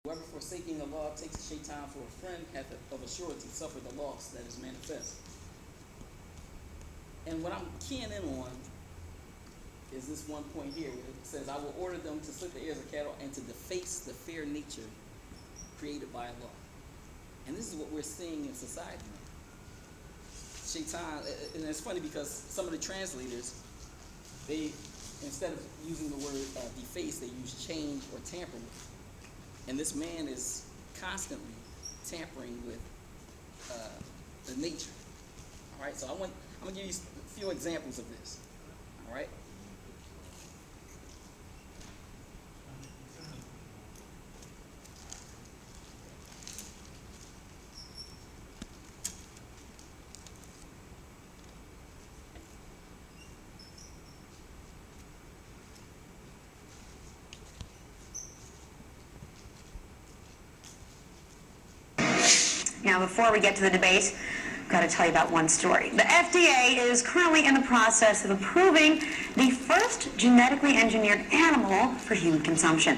Whoever forsaking the law takes a shaitan for a friend hath of a surety suffered the loss that is manifest. And what I'm keying in on is this one point here where it says, I will order them to slit the ears of cattle and to deface the fair nature created by Allah. And this is what we're seeing in society now. Shaitan, and it's funny because some of the translators, they, instead of using the word deface, they use change or tamper with. And this man is constantly tampering with the nature. All right, so I'm gonna give you a few examples of this. All right. Now, before we get to the debate, I've got to tell you about one story. The FDA is currently in the process of approving the first genetically engineered animal for human consumption.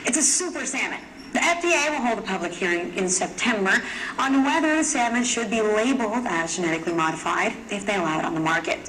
It's a super salmon. The FDA will hold a public hearing in September on whether the salmon should be labeled as genetically modified if they allow it on the market.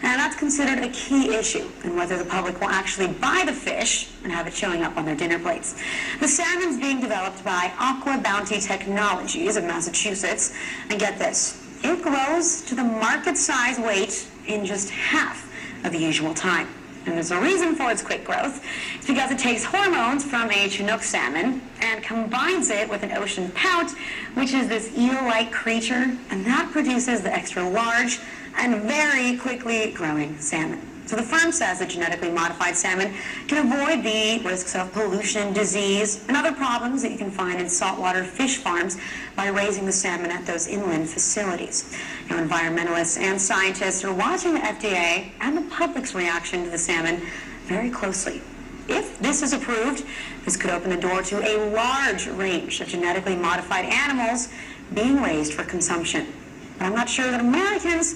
And that's considered a key issue in whether the public will actually buy the fish and have it showing up on their dinner plates. The salmon's being developed by Aqua Bounty Technologies of Massachusetts. And get this, it grows to the market size weight in just half of the usual time. And there's a reason for its quick growth. It's because it takes hormones from a Chinook salmon and combines it with an ocean pout, which is this eel-like creature, and that produces the extra large and very quickly growing salmon. So the firm says that genetically modified salmon can avoid the risks of pollution, disease, and other problems that you can find in saltwater fish farms by raising the salmon at those inland facilities. Now, environmentalists and scientists are watching the FDA and the public's reaction to the salmon very closely. If this is approved, this could open the door to a large range of genetically modified animals being raised for consumption. But I'm not sure that Americans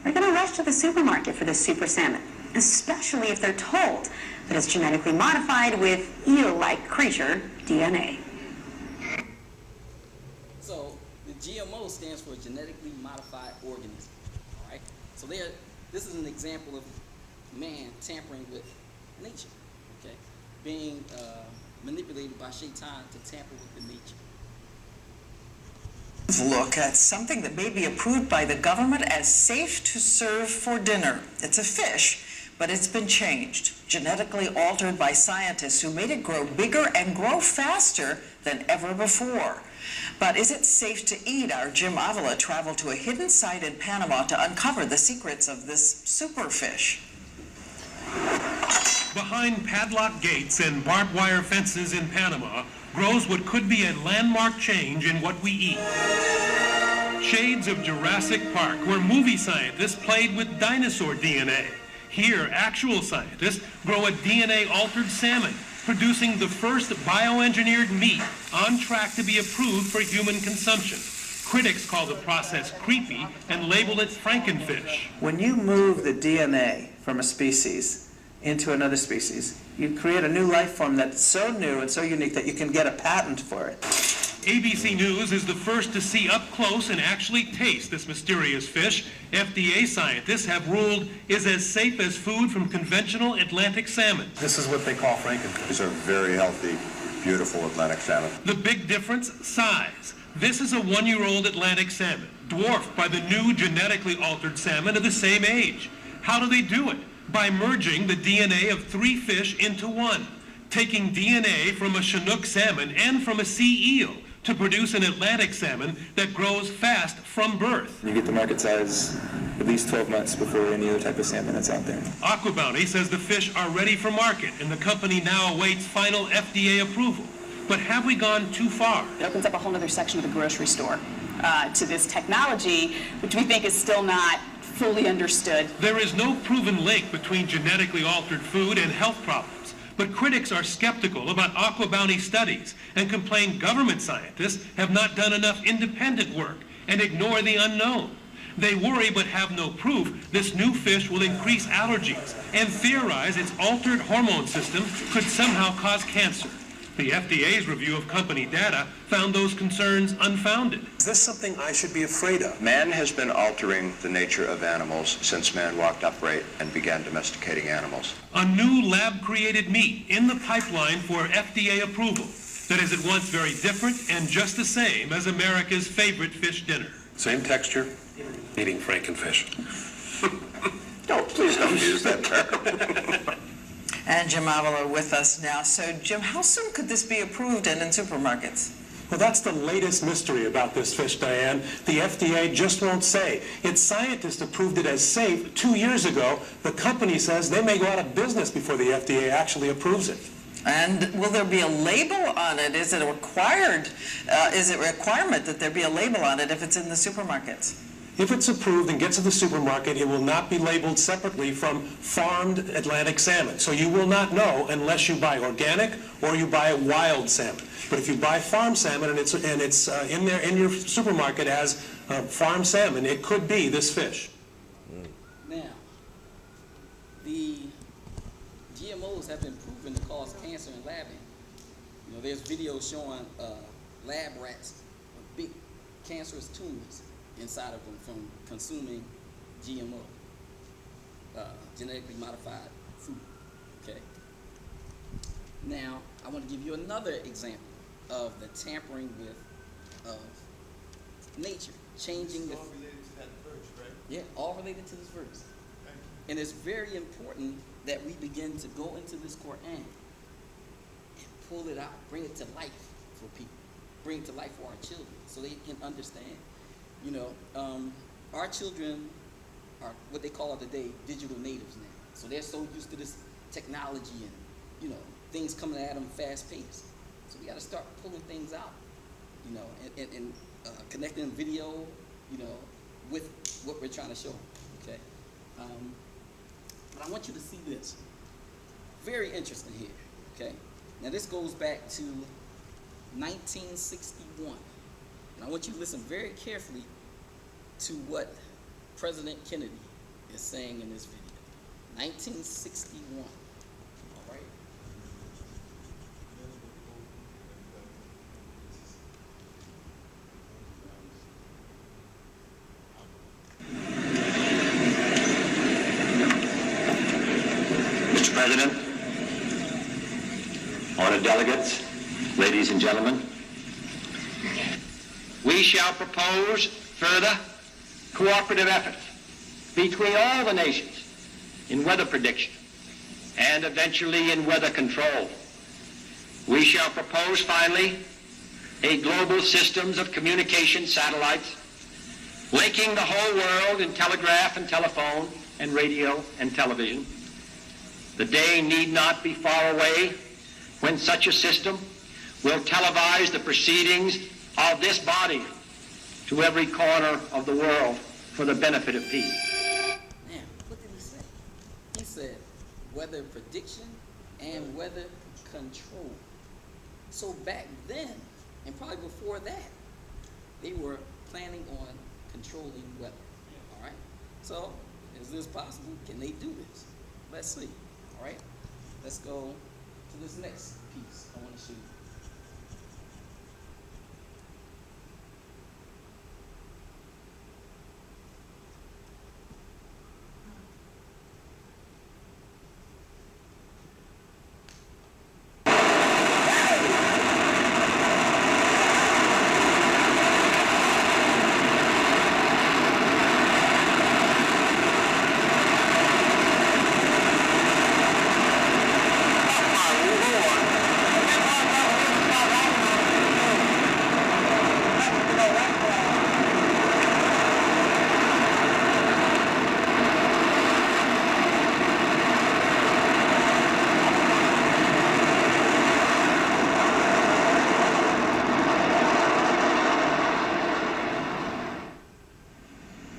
are going to rush to the supermarket for this super salmon, especially if they're told that it's genetically modified with eel-like creature DNA. So the GMO stands for genetically modified organism. All right. So this is an example of man tampering with nature. Okay, being manipulated by shaitan to tamper with the nature. Look at something that may be approved by the government as safe to serve for dinner. It's a fish, but it's been changed, genetically altered by scientists who made it grow bigger and grow faster than ever before. But is it safe to eat? Our Jim Avila traveled to a hidden site in Panama to uncover the secrets of this superfish. Behind padlocked gates and barbed wire fences in Panama grows what could be a landmark change in what we eat. Shades of Jurassic Park, where movie scientists played with dinosaur DNA. Here, actual scientists grow a DNA-altered salmon, producing the first bioengineered meat on track to be approved for human consumption. Critics call the process creepy and label it Frankenfish. When you move the DNA from a species into another species, you create a new life form that's so new and so unique that you can get a patent for it. ABC News is the first to see up close and actually taste this mysterious fish FDA scientists have ruled is as safe as food from conventional Atlantic salmon. This is what they call Frankenfish. These are very healthy, beautiful Atlantic salmon. The big difference? Size. This is a one-year-old Atlantic salmon, dwarfed by the new genetically altered salmon of the same age. How do they do it? By merging the DNA of 3 fish into one, taking DNA from a Chinook salmon and from a sea eel to produce an Atlantic salmon that grows fast from birth. You get the market size at least 12 months before any other type of salmon that's out there. Aqua Bounty says the fish are ready for market, and the company now awaits final FDA approval. But have we gone too far? It opens up a whole other section of the grocery store to this technology, which we think is still not fully understood. There is no proven link between genetically altered food and health problems, but critics are skeptical about Aqua Bounty studies and complain government scientists have not done enough independent work and ignore the unknown. They worry but have no proof this new fish will increase allergies and theorize its altered hormone system could somehow cause cancer. The FDA's review of company data found those concerns unfounded. Is this something I should be afraid of? Man has been altering the nature of animals since man walked upright and began domesticating animals. A new lab-created meat in the pipeline for FDA approval that is at once very different and just the same as America's favorite fish dinner. Same texture, eating frankenfish. No, please don't use that term. And Jim Avila with us now. So, Jim, how soon could this be approved and in supermarkets? Well, that's the latest mystery about this fish, Diane. The FDA just won't say. Its scientists approved it as safe 2 years ago. The company says they may go out of business before the FDA actually approves it. And will there be a label on it? Is it a requirement that there be a label on it if it's in the supermarkets? If it's approved and gets to the supermarket, it will not be labeled separately from farmed Atlantic salmon. So you will not know unless you buy organic or you buy wild salmon. But if you buy farm salmon and it's in there in your supermarket as farm salmon, it could be this fish. Now, the GMOs have been proven to cause cancer in labbing. You know, there's videos showing lab rats with big cancerous tumors inside of them from consuming GMO, genetically modified food, okay? Now, I want to give you another example of the tampering with of nature, changing the... All related to that verse, right? Yeah, all related to this verse. And it's very important that we begin to go into this Quran and pull it out, bring it to life for people, bring it to life for our children so they can understand. You know, our children are what they call today digital natives now. So they're so used to this technology and, you know, things coming at them fast paced. So we got to start pulling things out, you know, and connecting video, you know, with what we're trying to show them, okay? But I want you to see this. Very interesting here, okay? Now this goes back to 1961. And I want you to listen very carefully to what President Kennedy is saying in this video. 1961, all right? Mr. President, honored delegates, ladies and gentlemen, we shall propose further cooperative efforts between all the nations in weather prediction and eventually in weather control. We shall propose, finally, a global systems of communication satellites linking the whole world in telegraph and telephone and radio and television. The day need not be far away when such a system will televise the proceedings of this body to every corner of the world for the benefit of peace. Now, what did he say? He said weather prediction and weather control. So back then, and probably before that, they were planning on controlling weather. All right? So, is this possible? Can they do this? Let's see. All right? Let's go to this next piece I want to show you.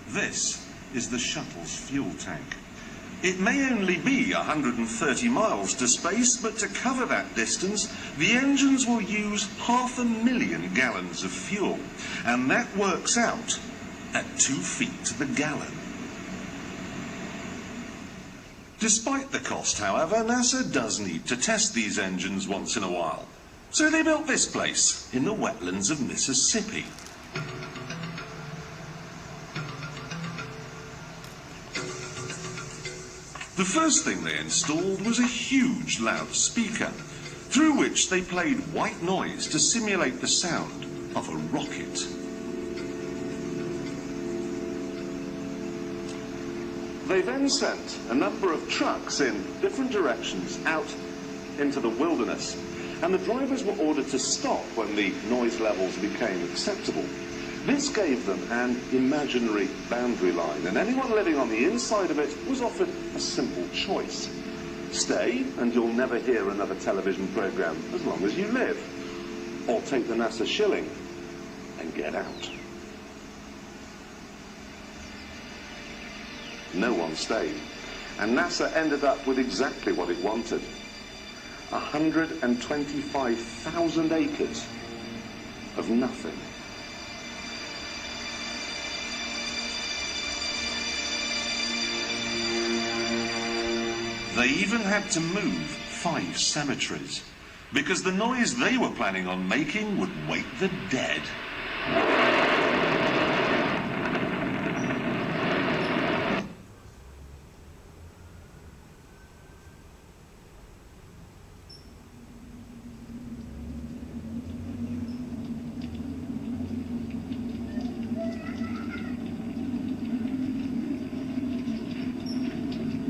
This is the shuttle's fuel tank. It may only be 130 miles to space, but to cover that distance, the engines will use 500,000 gallons of fuel, and that works out at 2 feet to the gallon. Despite the cost, however, NASA does need to test these engines once in a while. So they built this place in the wetlands of Mississippi. The first thing they installed was a huge loudspeaker, through which they played white noise to simulate the sound of a rocket. They then sent a number of trucks in different directions out into the wilderness, and the drivers were ordered to stop when the noise levels became acceptable. This gave them an imaginary boundary line, and anyone living on the inside of it was offered a simple choice. Stay, and you'll never hear another television program as long as you live. Or take the NASA shilling and get out. No one stayed, and NASA ended up with exactly what it wanted. 125,000 acres of nothing. They even had to move 5 cemeteries, because the noise they were planning on making would wake the dead.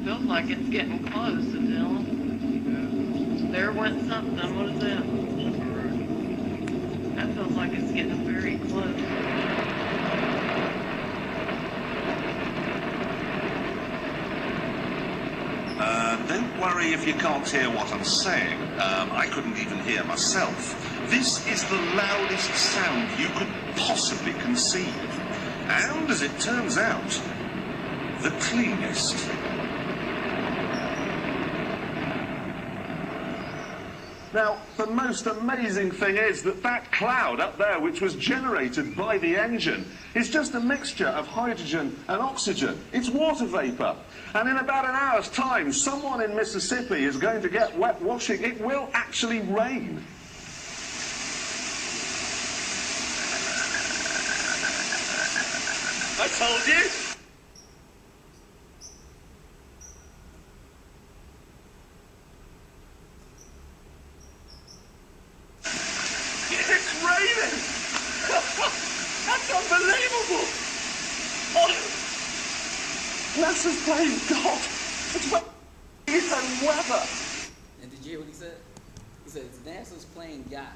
Feels like it's getting close, Adele. There went something. What is that? That feels like it's getting very close. Don't worry if you can't hear what I'm saying. I couldn't even hear myself. This is the loudest sound you could possibly conceive. And, as it turns out, the cleanest. Now, the most amazing thing is that that cloud up there, which was generated by the engine, is just a mixture of hydrogen and oxygen. It's water vapor. And in about an hour's time, someone in Mississippi is going to get wet washing. It will actually rain. I told you. It's raining! That's unbelievable! Oh, NASA's playing God! It's weather! And did you hear what he said? He said, NASA's playing God.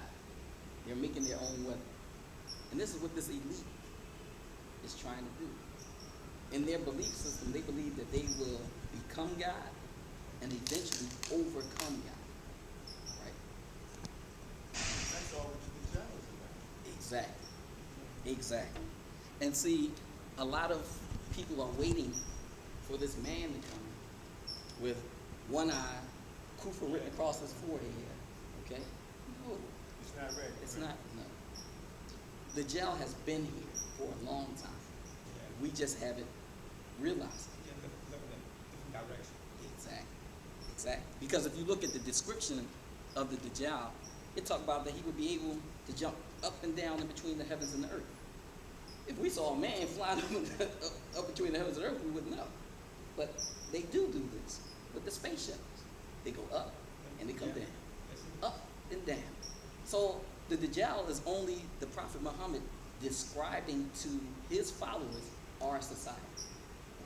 They're making their own weather. And this is what this elite is trying to do. In their belief system, they believe that they will become God and eventually overcome God. That's all what the Dajjal is about. Exactly. Exactly. And see, a lot of people are waiting for this man to come with one eye, Kufa written across his forehead. Okay? No. It's not ready. It's not, no. The Dajjal has been here for a long time. Yeah. We just haven't realized it. Yeah, look in a different direction. Exactly. Exactly. Because if you look at the description of the Dajjal, it talks about that he would be able to jump up and down in between the heavens and the earth. If we saw a man flying up between the heavens and the earth, we wouldn't know. But they do this with the space shuttles. They go up and they come down. Up and down. So the Dajjal is only the Prophet Muhammad describing to his followers our society.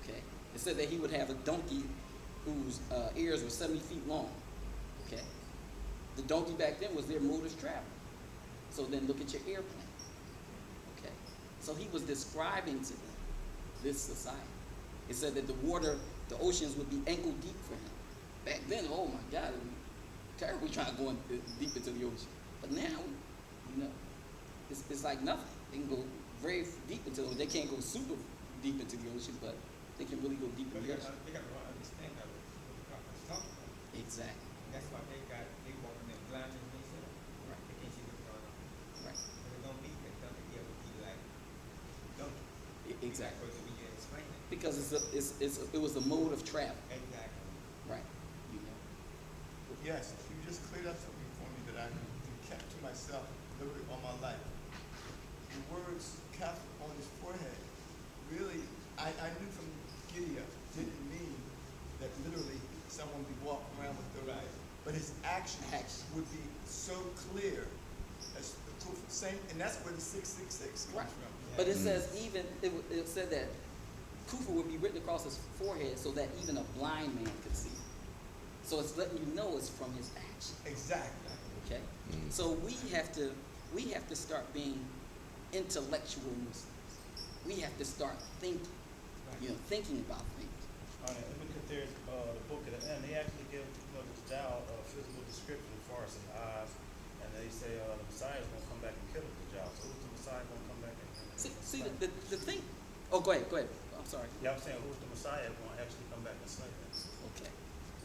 Okay? It said that he would have a donkey whose ears were 70 feet long. Okay? The donkey back then was their mode of travel. So then look at your airplane. Okay? So he was describing to them this society. It said that the oceans would be ankle deep for him. Back then, oh my God, it was terrible trying to go deep into the ocean. But now, you know, it's like nothing. They can go very deep into the ocean. They can't go super deep into the ocean, but they can really go deep into the ocean. They got to understand what the prophet's talking about. Exactly. That's why they walking in blindness themselves. Right. They can't see what's going on. Right. But they're going to be that donkey here would be like donkey. Exactly. Because we can explain it. Because it was a mode of travel. Exactly. Right. You know. Yes, you just cleared up something for me that I didn't catch. myself literally all my life. The words Catholic on his forehead really, I knew from Gideon didn't mean that literally someone would be walking around with their eyes, but his actions would be so clear as the proof of same, and that's where the 666 comes from. But it says even, it said that Kufa would be written across his forehead so that even a blind man could see. So it's letting you know it's from his action. Exactly. Okay? So we have to start being intellectual Muslims. We have to start thinking, thinking about things. All right, let me look at there's the book at the end. They actually give the Dajjal a physical description as far as his eyes, and they say the Messiah is going to come back and kill the Dajjal. So who's the Messiah going to come back and See the thing. Oh, go ahead. I'm sorry. Yeah, I'm saying who's the Messiah going to actually come back and slay him? Okay.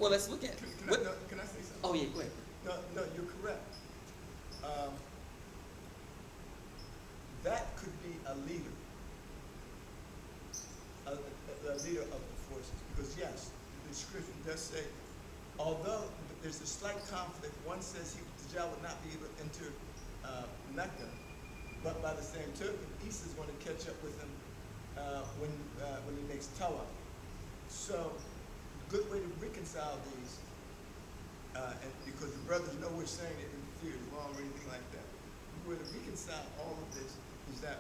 Well, let's look at it. Can I say something? Oh yeah, go ahead. No, you're correct. That could be a leader, a leader of the forces. Because yes, the description does say, although there's a slight conflict, one says Dajjal would not be able to enter Mecca, but by the same token, Isa is going to catch up with him when he makes Tawaf. So, a good way to reconcile these, and because the brothers know we're saying it in fear is wrong or anything like that. The way to reconcile all of this is that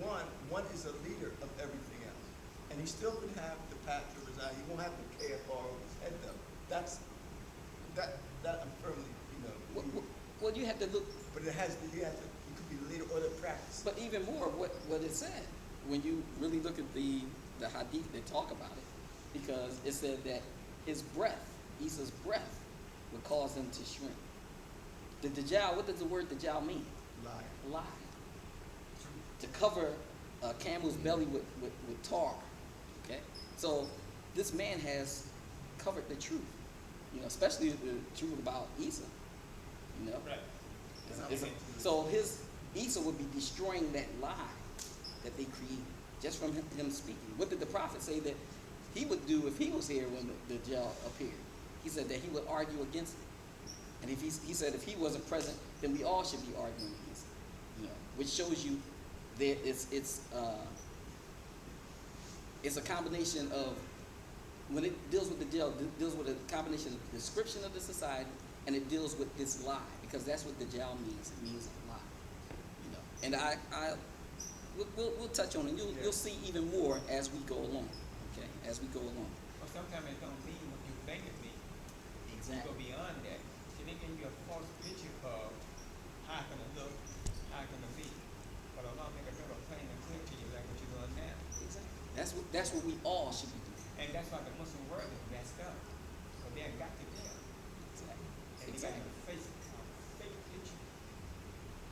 one is a leader of everything else, and he still would have the path to reside. He won't have the KFR over his head though. That I'm firmly, Well, you have to look. But it could be the leader or the practice. But even more, what it said, when you really look at the hadith, they talk about it, because it said that his breath, Isa's breath, would cause him to shrink. The Dajjal, what does the word Dajjal mean? Lie. To cover a camel's belly with tar. Okay? So this man has covered the truth, especially the truth about Isa. Right. So Isa would be destroying that lie that they created just from him speaking. What did the prophet say that he would do if he was here when the Dajjal appeared? He said that he would argue against it. And if he said if he wasn't present, then we all should be arguing against it. Which shows you that it's a combination of, when it deals with the Dajjal, it deals with a combination of the description of the society, and it deals with this lie, because that's what the Dajjal means. It means a lie. And we'll touch on it. You'll see even more as we go along. Okay, as we go along. Well, sometimes it don't mean what you think it means. Exactly. Go beyond that. So they give you a false picture of how can it look, how can it be. But Allah make it real plain and clear to you like what you're doing now. Exactly. That's what we all should be doing. And that's why the Muslim world is messed up. Because they ain't got to there. Exactly. And they got to face a fake picture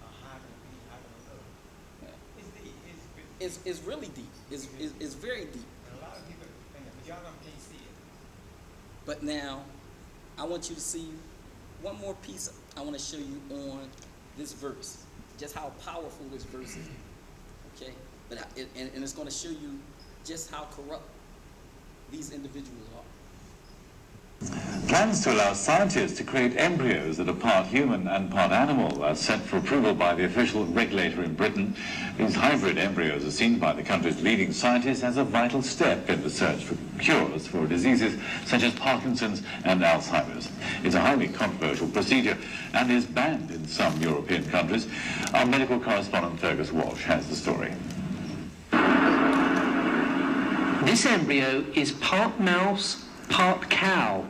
of how can it be, how can it look. Yeah. It's deep. It's really deep. It's very deep. And a lot of people think it, but y'all can't see it. But now, I want you to see one more piece I want to show you on this verse, just how powerful this verse is. Okay? But and it's going to show you just how corrupt these individuals are. Plans to allow scientists to create embryos that are part human and part animal are sent for approval by the official regulator in Britain. These hybrid embryos are seen by the country's leading scientists as a vital step in the search for cures for diseases such as Parkinson's and Alzheimer's. It's a highly controversial procedure and is banned in some European countries. Our medical correspondent Fergus Walsh has the story. This embryo is part mouse, part cow.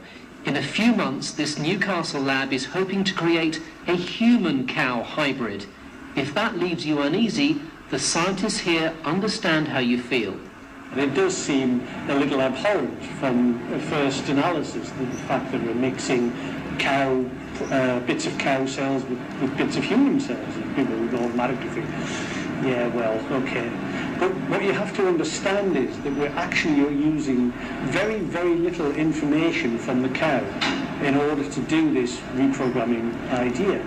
In a few months, this Newcastle lab is hoping to create a human-cow hybrid. If that leaves you uneasy, the scientists here understand how you feel. And it does seem a little abhorrent from a first analysis, the fact that we're mixing bits of cow cells with bits of human cells. And people would automatically think, yeah, well, okay. But what you have to understand is that we're actually using very, very little information from the cow in order to do this reprogramming idea.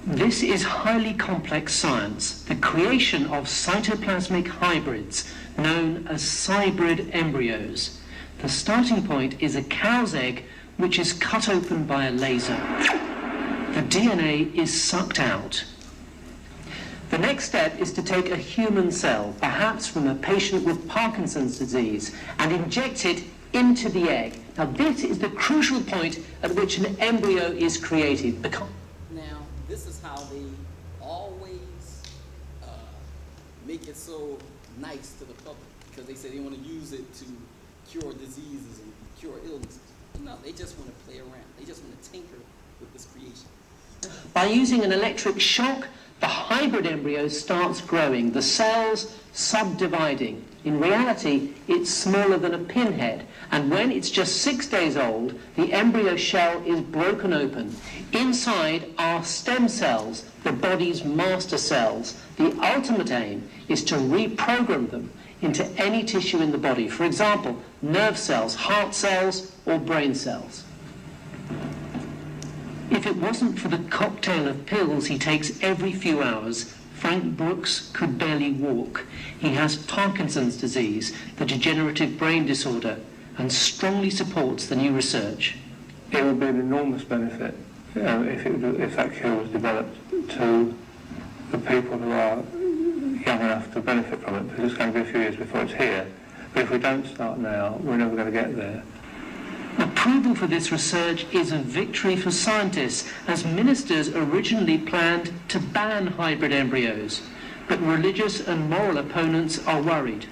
This is highly complex science, the creation of cytoplasmic hybrids, known as cybrid embryos. The starting point is a cow's egg, which is cut open by a laser. the DNA is sucked out. The next step is to take a human cell, perhaps from a patient with Parkinson's disease, and inject it into the egg. Now this is the crucial point at which an embryo is created. Now, this is how they always make it so nice to the public, because they say they want to use it to cure diseases and cure illnesses. But no, they just want to play around. They just want to tinker with this creation. By using an electric shock, the hybrid embryo starts growing, the cells subdividing. In reality, it's smaller than a pinhead, and when it's just 6 days old, the embryo shell is broken open. Inside are stem cells, the body's master cells. The ultimate aim is to reprogram them into any tissue in the body. For example, nerve cells, heart cells, or brain cells. If it wasn't for the cocktail of pills he takes every few hours, Frank Brooks could barely walk. He has Parkinson's disease, the degenerative brain disorder, and strongly supports the new research. It would be an enormous benefit if that cure was developed to the people who are young enough to benefit from it, because it's going to be a few years before it's here. But if we don't start now, we're never going to get there. Approval for this research is a victory for scientists, as ministers originally planned to ban hybrid embryos. But religious and moral opponents are worried.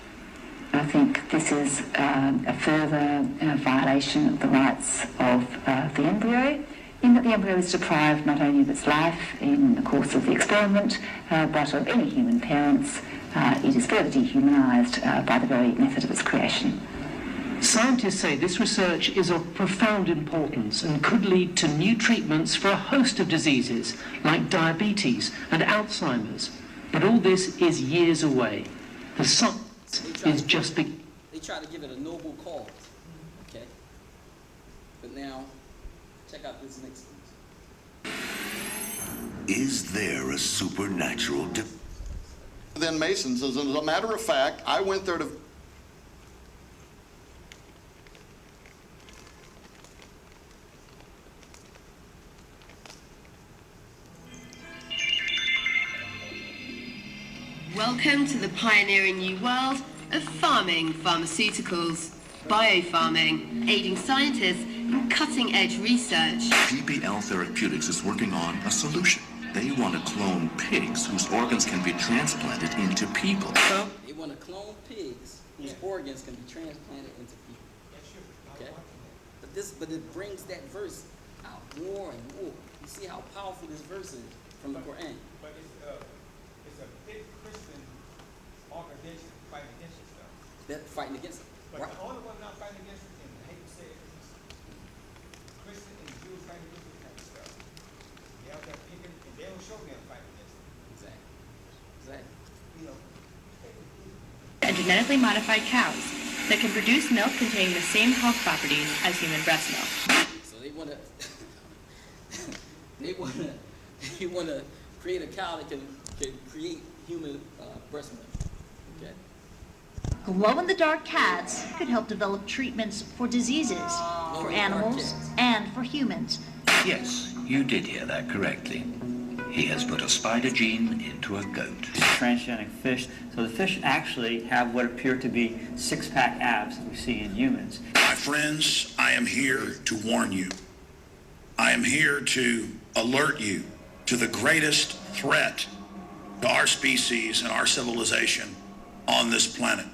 I think this is a further violation of the rights of the embryo, in that the embryo is deprived not only of its life in the course of the experiment, but of any human parents. It is further dehumanised by the very method of its creation. Scientists say this research is of profound importance and could lead to new treatments for a host of diseases like diabetes and Alzheimer's. But all this is years away. The science is just beginning. They try to give it a noble cause, okay? But now, check out this next one. Is there a supernatural Then Masons, as a matter of fact, I went there to Welcome to the pioneering new world of farming pharmaceuticals. Biofarming, aiding scientists in cutting-edge research. PPL Therapeutics is working on a solution. They want to clone pigs whose organs can be transplanted into people. They want to clone pigs whose organs can be transplanted into people. Okay? But it brings that verse out more and more. You see how powerful this verse is from the Quran. But it's a big Christian organization fighting against it stuff. That fighting against it. But Right. the only one not fighting against it, and I hate to say it, is Christian and Jews fighting against this kind of stuff. They out there picking, and they don't show them fighting against it. Exactly. Exactly. You know. And genetically modified cows that can produce milk containing the same health properties as human breast milk. So they want to they want to create a cow that can create human breast milk. Okay. Glow-in-the-dark cats could help develop treatments for diseases, for animals, and for humans. Yes, you did hear that correctly. He has put a spider gene into a goat. Transgenic fish. So the fish actually have what appear to be six-pack abs that we see in humans. My friends, I am here to warn you. I am here to alert you to the greatest threat to our species and our civilization on this planet.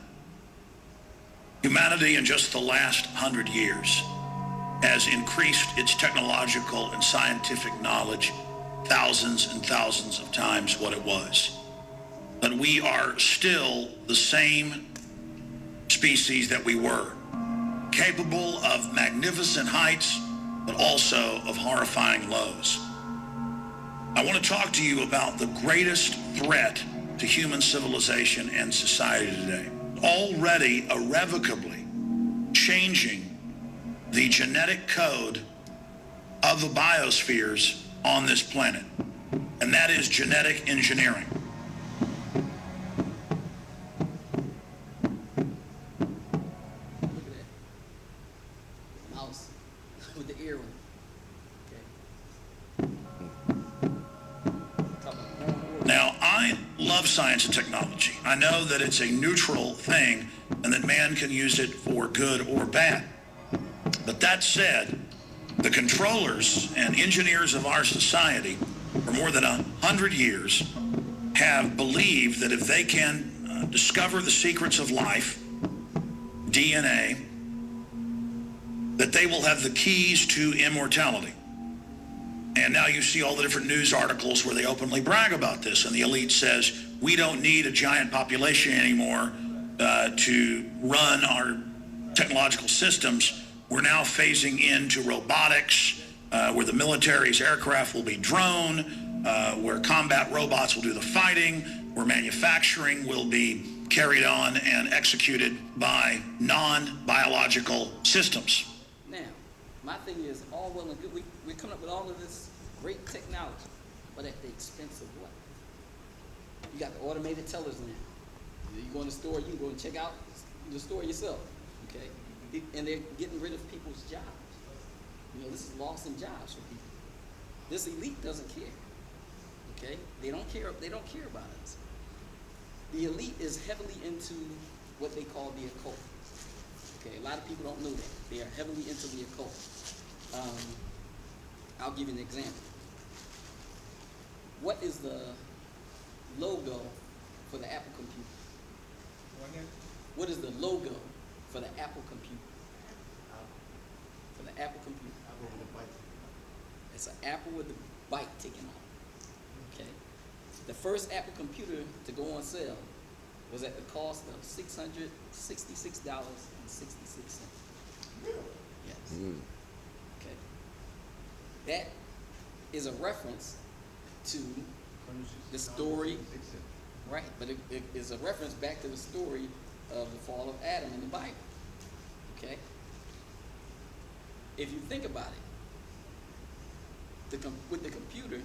Humanity in just the last 100 years has increased its technological and scientific knowledge thousands and thousands of times what it was. But we are still the same species that we were, capable of magnificent heights, but also of horrifying lows. I want to talk to you about the greatest threat to human civilization and society today, already irrevocably changing the genetic code of the biospheres on this planet, and that is genetic engineering. Look at that. Mouse with the earring. Okay. love science and technology. I know that it's a neutral thing and that man can use it for good or bad. But that said, the controllers and engineers of our society for more than 100 years have believed that if they can discover the secrets of life, DNA, that they will have the keys to immortality. And now you see all the different news articles where they openly brag about this, and the elite says, we don't need a giant population anymore to run our technological systems. We're now phasing into robotics, where the military's aircraft will be drone, where combat robots will do the fighting, where manufacturing will be carried on and executed by non-biological systems. Now, my thing is, all well and good, we're coming up with all of this great technology, but at the expense of what? You got the automated tellers now. You go in the store, you can go and check out the store yourself, okay? And they're getting rid of people's jobs. You know, this is loss in jobs for people. This elite doesn't care, okay? They don't care about us. The elite is heavily into what they call the occult. Okay, a lot of people don't know that. They are heavily into the occult. I'll give you an example. What is the logo for the Apple computer? What is the logo for the Apple computer? For the Apple computer. It's an apple with the bite taken off. Okay. The first Apple computer to go on sale was at the cost of $666.66. Yes. Okay. That is a reference to the story, right? But it is a reference back to the story of the fall of Adam in the Bible. Okay. If you think about it, with the computer,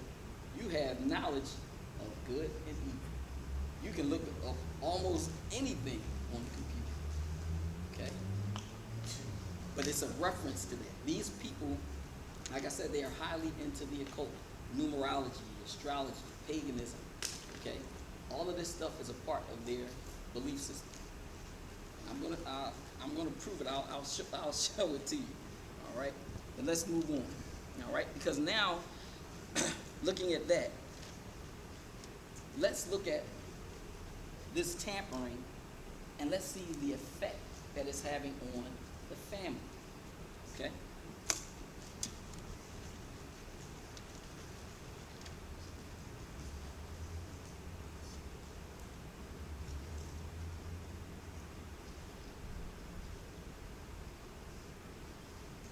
you have knowledge of good and evil. You can look up almost anything on the computer, okay? But it's a reference to that. These people, like I said, they are highly into the occult, numerology, astrology, paganism, okay? All of this stuff is a part of their belief system. I'm gonna prove it. I'll show it to you, all right? But let's move on. All right, because now, looking at that, let's look at this tampering and let's see the effect that it's having on the family, okay?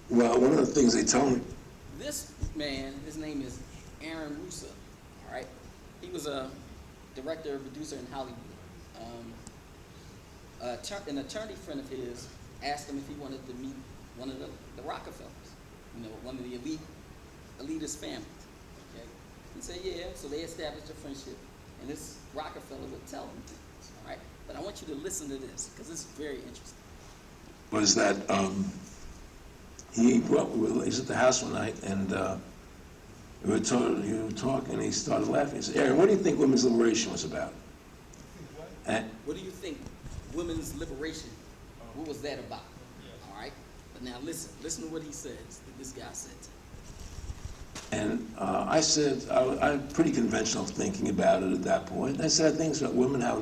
Well, one of the things they told me. This man, his name is Aaron Russo, all right? He was a director, producer in Hollywood. An attorney friend of his asked him if he wanted to meet one of the Rockefellers, you know, one of the elitist families, okay? He said, yeah, so they established a friendship, and this Rockefeller would tell him things, all right? But I want you to listen to this, because this is very interesting. Was that he was at the house one night, and you were talking, and he started laughing. He said, Aaron, what do you think women's liberation was about? What do you think women's liberation, what was that about? All right? But now listen to what he says, that this guy said to him. And I said, I'm pretty conventional thinking about it at that point. I said, I think it's about women, how